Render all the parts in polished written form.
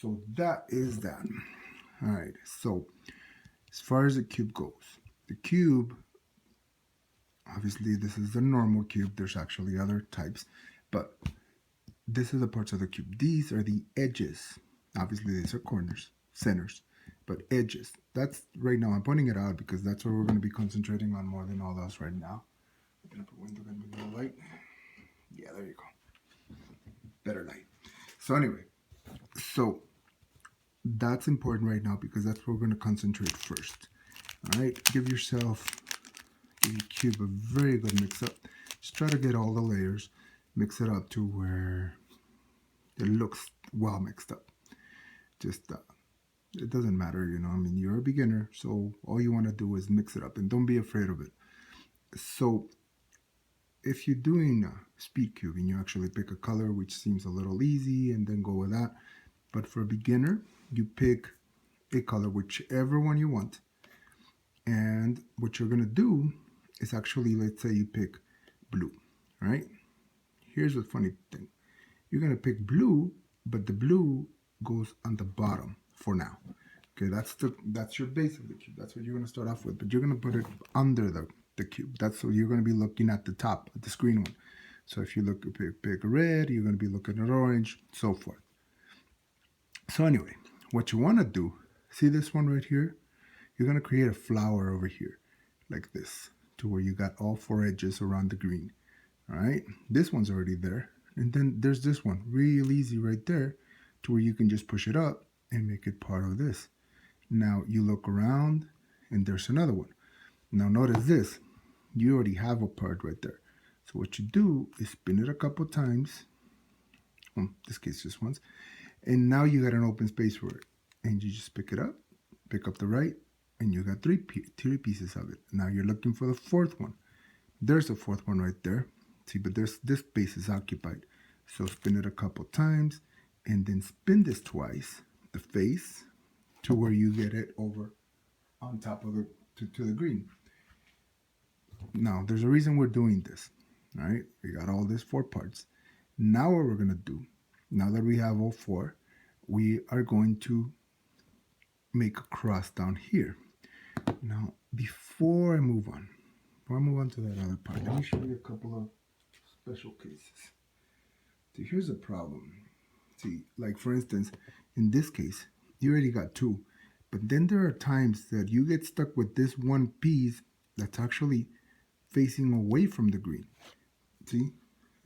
So that is that. All right. So as far as the cube goes, the cube, obviously, this is the normal cube. There's actually other types, but this is the parts of the cube. These are the edges. Obviously, these are corners, centers, but edges. That's right now. I'm pointing it out because that's where we're going to be concentrating on more than all else right now. I'm going to put window, going to be more light. Yeah, there you go. Better light. So anyway, so that's important right now because that's where we're going to concentrate first. All right, give your cube a very good mix up. Just try to get all the layers, mix it up to where it looks well mixed up. Just it doesn't matter, you know. I mean, you're a beginner, so all you want to do is mix it up, and don't be afraid of it. So if you're doing a speed cube and you actually pick a color which seems a little easy and then go with that, but for a beginner, you pick a color, whichever one you want, and what you're gonna do is actually, let's say you pick blue, right? Here's the funny thing. You're gonna pick blue, but the blue goes on the bottom for now. Okay, that's your base of the cube. That's what you're gonna start off with, but you're gonna put it under the cube. That's what you're gonna be looking at the top, at the screen one. So if you look pick red, you're gonna be looking at orange, so forth. So anyway, what you wanna do, see this one right here? You're gonna create a flower over here, like this, to where you got all four edges around the green. All right, this one's already there. And then there's this one, real easy right there, to where you can just push it up and make it part of this. Now you look around and there's another one. Now notice this, you already have a part right there. So what you do is spin it a couple times, in this case just once, and now you got an open space for it. And you just pick it up, pick up the right, and you got three pieces of it. Now you're looking for the fourth one. There's the fourth one right there. See, but this space is occupied. So spin it a couple times and then spin this twice, the face, to where you get it over on top of to the green. Now, there's a reason we're doing this. All right, we got all these four parts. Now what we're gonna do, now that we have all four, we are going to make a cross down here. Now, before I move on to that other part, let me show you a couple of special cases. See, here's the problem. See, like for instance, in this case, you already got two, but then there are times that you get stuck with this one piece that's actually facing away from the green. See,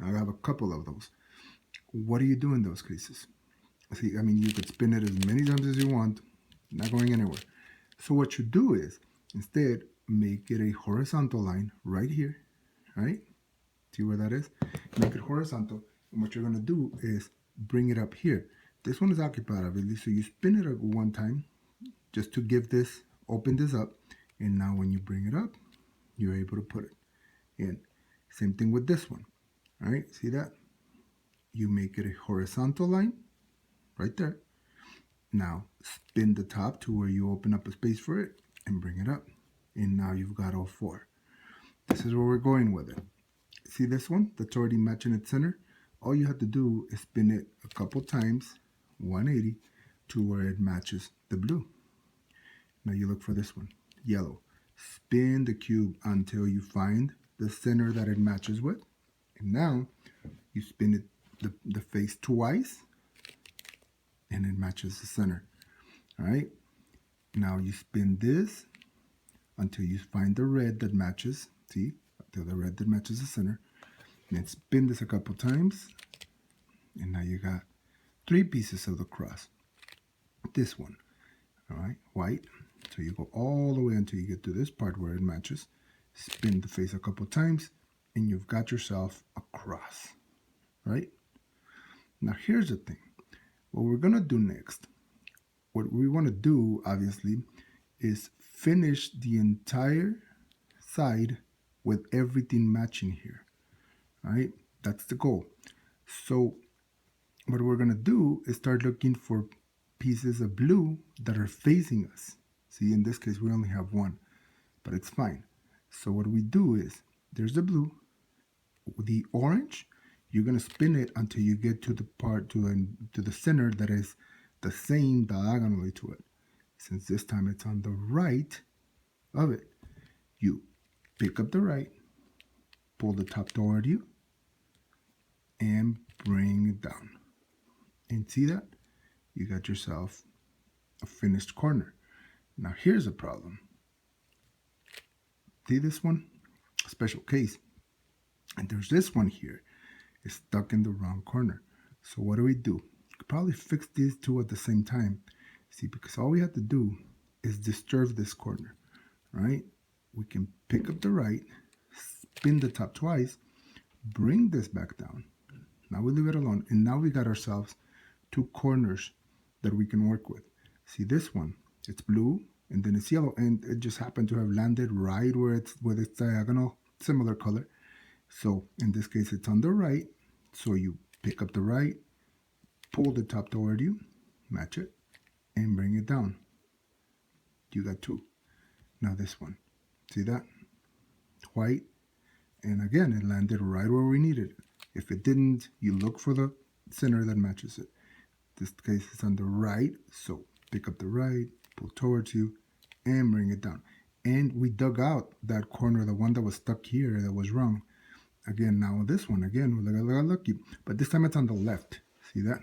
I have a couple of those. What do you do in those cases? See, I mean, you could spin it as many times as you want, not going anywhere. So what you do is, instead, make it a horizontal line right here, right? See where that is? Make it horizontal. And what you're going to do is bring it up here. This one is occupied, obviously, so you spin it at one time just to give this, open this up. And now when you bring it up, you're able to put it in. Same thing with this one. All right, see that? You make it a horizontal line right there. Now spin the top to where you open up a space for it and bring it up. And now you've got all four. This is where we're going with it. See this one that's already matching its center? All you have to do is spin it a couple times, 180, to where it matches the blue. Now you look for this one, yellow. Spin the cube until you find the center that it matches with. And now you spin it the face twice and it matches the center. All right. Now you spin this until you find the red that matches. See, until the red that matches the center. And then spin this a couple times. And now you got three pieces of the cross. This one, all right, white. So you go all the way until you get to this part where it matches. Spin the face a couple times, and you've got yourself a cross, right? Now here's the thing. What we're gonna do next, what we want to do, obviously, is finish the entire side with everything matching here. All right, that's the goal. So what we're gonna do is start looking for pieces of blue that are facing us. See, in this case, we only have one, but it's fine. So what we do is, there's the blue, the orange, you're gonna spin it until you get to the part, to the center that is the same diagonally to it. Since this time it's on the right of it, you pick up the right, pull the top toward you, and bring it down. And see that? You got yourself a finished corner. Now here's a problem. See this one? A special case. And there's this one here. It's stuck in the wrong corner. So what do? You could probably fix these two at the same time. See, because all we have to do is disturb this corner, right? We can pick up the right, spin the top twice, bring this back down. Now we leave it alone. And now we got ourselves two corners that we can work with. See this one? It's blue and then it's yellow, and it just happened to have landed right where it's with its diagonal, similar color. So in this case, it's on the right. So you pick up the right, pull the top toward you, match it, and bring it down. You got two. Now this one, see that? White, and again, it landed right where we needed it. If it didn't, you look for the center that matches it. This case is on the right, so pick up the right, pull towards you, and bring it down. And we dug out that corner, the one that was stuck here that was wrong. Again, now this one, again, we got lucky. But this time it's on the left. See that?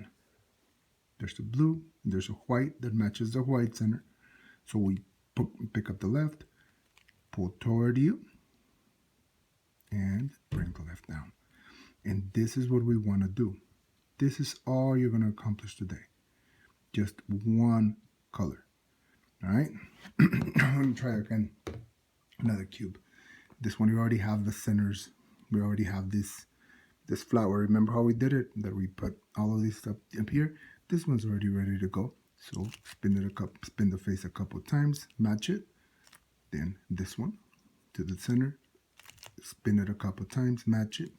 There's the blue, and there's a white that matches the white center. So we pick up the left, pull toward you, and bring the left down. And this is what we want to do. This is all you're going to accomplish today. Just one color. All right? I'm going to try again. Another cube. This one, we already have the centers. We already have this flower. Remember how we did it? That we put all of this stuff up here. This one's already ready to go. So spin the face a couple times, match it. Then this one to the center. Spin it a couple times, match it.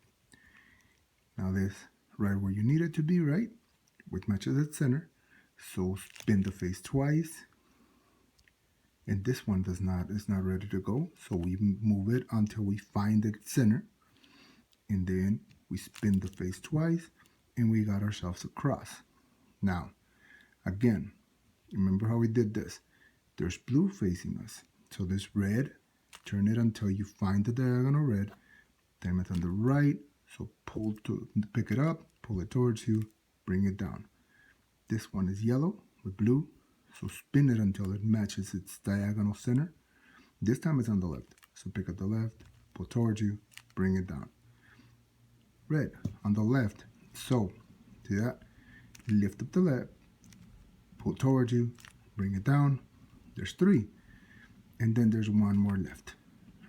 Now this right where you need it to be, right? Which matches its center. So spin the face twice. And this one is not ready to go. So we move it until we find its center. And then we spin the face twice and we got ourselves a cross. Now, again, remember how we did this? There's blue facing us. So this red, turn it until you find the diagonal red. Then it's on the right. So pick it up, pull it towards you, bring it down. This one is yellow with blue. So spin it until it matches its diagonal center. This time it's on the left. So pick up the left, pull towards you, bring it down. Red on the left. So, see that? Lift up the left, pull towards you, bring it down. There's three. And then there's one more left,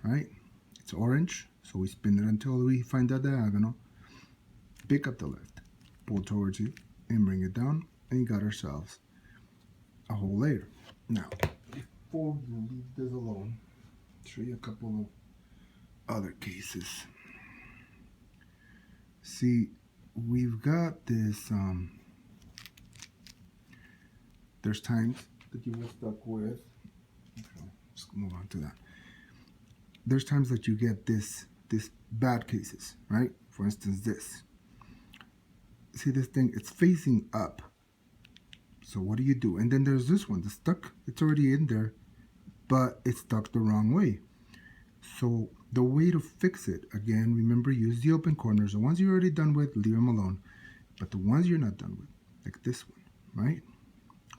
right? It's orange. So we spin it until we find that diagonal. Pick up the left, pull towards you, and bring it down. And you got ourselves a whole layer. Now, before we leave this alone, I'll show you a couple of other cases. See, we've got this, there's times that you were stuck with, okay, let's move on to that. There's times that you get this bad cases, right? For instance, this. See this thing, it's facing up. So what do? And then there's this one, the stuck, it's already in there, but it's stuck the wrong way. So the way to fix it, again, remember, use the open corners. The ones you're already done with, leave them alone. But the ones you're not done with, like this one, right?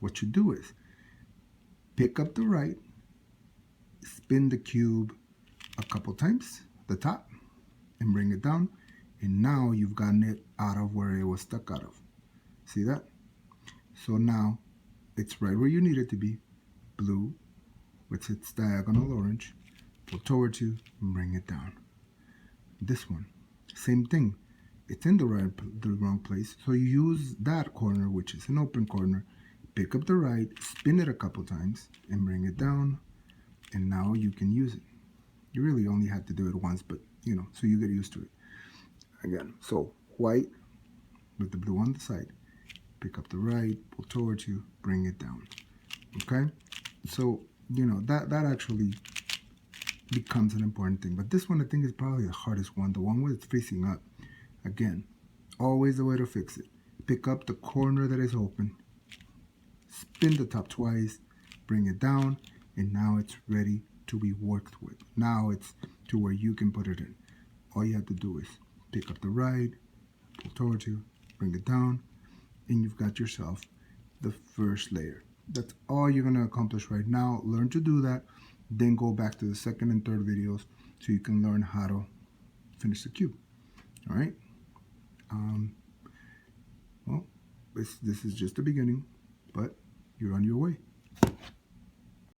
What you do is pick up the right, spin the cube a couple times, the top, and bring it down. And now you've gotten it out of where it was stuck out of. See that? So now it's right where you need it to be, blue, with its diagonal orange. Pull towards you and bring it down. This one, same thing. It's in the wrong place. So you use that corner, which is an open corner, pick up the right, spin it a couple times, and bring it down. And now you can use it. You really only had to do it once, but so you get used to it. Again, so white with the blue on the side. Pick up the right, pull towards you, bring it down. Okay? So, that actually becomes an important thing. But this one, I think, is probably the hardest one. The one where it's facing up. Again, always the way to fix it. Pick up the corner that is open spin the top twice, bring it down, and now it's ready to be worked with. Now it's to where you can put it in. All you have to do is pick up the right, pull towards you, bring it down, and you've got yourself the first layer. That's all you're going to accomplish right now. Learn to do that, then go back to the second and third videos so you can learn how to finish the cube. All right? Well, this is just the beginning, but you're on your way.